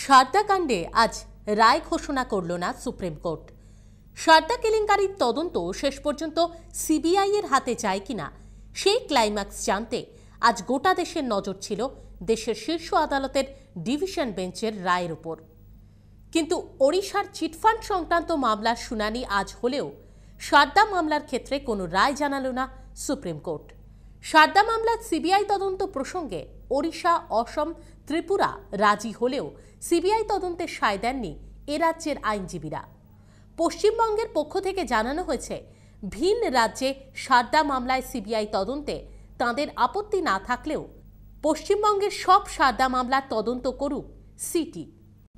সারদা কাণ্ডে আজ রায় ঘোষণা করল না সুপ্রিম কোর্ট। সারদা কেলেঙ্কারির তদন্ত শেষ পর্যন্ত সিবিআই এর হাতে যায় কিনা সেই ক্লাইম্যাক্স জানতে আজ গোটা দেশের নজর ছিল দেশের শীর্ষ আদালতের ডিভিশন বেঞ্চের রায়ের উপর। কিন্তু ওড়িশার চিটফান্ড সংক্রান্ত মামলার শুনানি আজ হলেও সারদা মামলার ক্ষেত্রে কোনো রায় জানালো না সুপ্রিম কোর্ট। সারদা মামলার সিবিআই তদন্ত প্রসঙ্গে ওড়িশা, অসম, ত্রিপুরা রাজি হলেও সিবিআই তদন্তে সায় দেননি এ রাজ্যের আইনজীবীরা। পশ্চিমবঙ্গের পক্ষ থেকে জানানো হয়েছে, ভিন রাজ্যে সারদা মামলায় সিবিআই তদন্তে তাঁদের আপত্তি না থাকলেও পশ্চিমবঙ্গের সব সারদা মামলার তদন্ত করুক সিটি।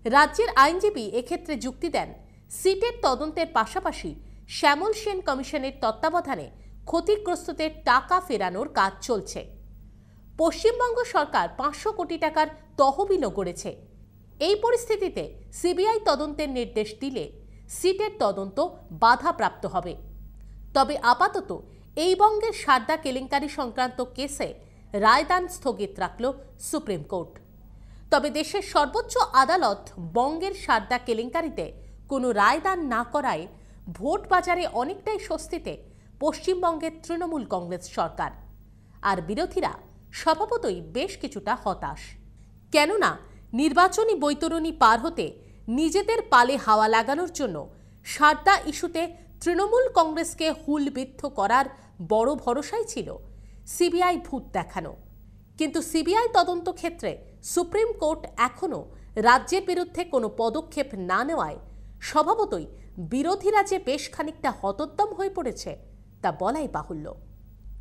রাজ্যের আইনজীবী এক্ষেত্রে যুক্তি দেন, সিটের তদন্তের পাশাপাশি শ্যামল সেন কমিশনের তত্ত্বাবধানে ক্ষতিগ্রস্তদের টাকা ফেরানোর কাজ চলছে। পশ্চিমবঙ্গ সরকার 500 কোটি টাকার তহবিলও গড়েছে। এই পরিস্থিতিতে সিবিআই তদন্তের নির্দেশ দিলে সিটের তদন্ত বাধাপ্রাপ্ত হবে। তবে আপাতত এই বঙ্গের সারদা কেলেঙ্কারি সংক্রান্ত কেসে রায়দান স্থগিত রাখল সুপ্রিম কোর্ট। তবে দেশের সর্বোচ্চ আদালত বঙ্গের সারদা কেলেঙ্কারিতে কোনো রায়দান না করায় ভোট বাজারে অনেকটাই স্বস্তিতে পশ্চিমবঙ্গের তৃণমূল কংগ্রেস সরকার। আর বিরোধীরা স্বভাবতই বেশ কিছুটা হতাশ। কেননা নির্বাচনী বৈতরণী পার হতে নিজেদের পালে হাওয়া লাগানোর জন্য সারদা ইস্যুতে তৃণমূল কংগ্রেসকে হুলবিদ্ধ করার বড় ভরসাই ছিল সিবিআই ভূত দেখানো। কিন্তু সিবিআই তদন্ত ক্ষেত্রে সুপ্রিম কোর্ট এখনও রাজ্যের বিরুদ্ধে কোনো পদক্ষেপ না নেওয়ায় স্বভাবতই বিরোধীরা যে বেশ খানিকটা হতোদ্যম হয়ে পড়েছে তা বলাই বাহুল্য।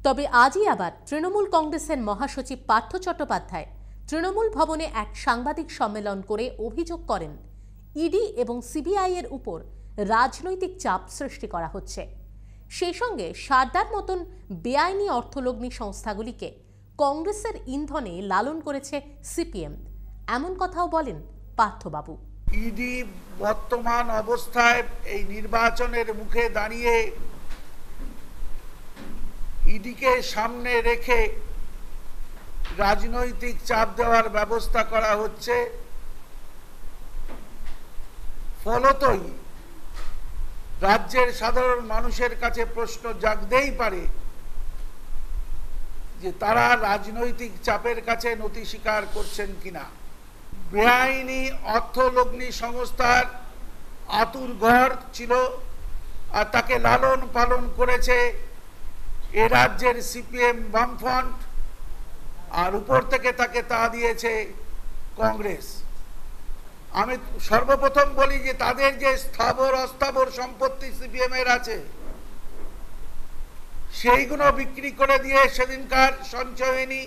তবে আজই আবার তৃণমূল কংগ্রেসের মহাসচিব পার্থ চট্টোপাধ্যায় তৃণমূল ভবনে এক সাংবাদিক সম্মেলন করে অভিযোগ করেন, ইডি এবং সিবিআই এর উপর রাজনৈতিক চাপ সৃষ্টি করা হচ্ছে। সেই সঙ্গে সারদার মতন বেআইনি অর্থলগ্নি সংস্থাগুলিকে কংগ্রেসের ইন্ধনে লালন করেছে সিপিএম, এমন কথাও বলেন পার্থবাবু। ইডি বর্তমান অবস্থায় এই নির্বাচনের মুখে দাঁড়িয়ে ইডিকে সামনে রেখে রাজনৈতিক চাপ দেওয়ার ব্যবস্থা করা হচ্ছে। ফলতই রাজ্যের সাধারণ মানুষের কাছে প্রশ্ন জাগতেই পারে যে তারা রাজনৈতিক চাপের কাছে নতি স্বীকার করছেন কিনা। বেআইনি অর্থলগ্নি সংস্থার আতুর ঘর ছিল আর তাকে লালন পালন করেছে এ রাজ্যের সিপিএম বামফ্রন্ট, আর উপর থেকে তাকে তা দিয়েছে কংগ্রেস। আমি সর্বপ্রথম বলি যে তাদের যে স্থাবর অস্থাবর সম্পত্তি সিপিএম এর আছে সেইগুলো বিক্রি করে দিয়ে সেদিনকার সঞ্চয়নী,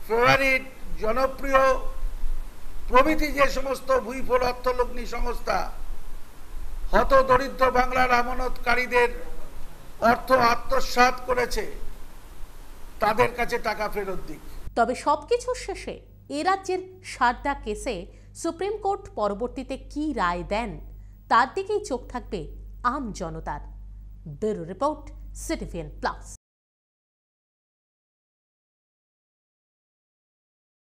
ফেভারিট, জনপ্রিয় প্রভৃতি যে সমস্ত ভুইফোর অর্থলগ্নি সংস্থা হত দরিদ্র বাংলার আমানতকারীদের অর্থ আত্মসাৎ করেছে তাদের কাছে টাকা ফেরত দিক। তবে সবকিছুর শেষে এ রাজ্যের সারদা কেসে সুপ্রিম কোর্ট পরবর্তীতে কি রায় দেন তার দিকেই চোখ থাকবে আম জনতার। Bureau report, CTVN plus.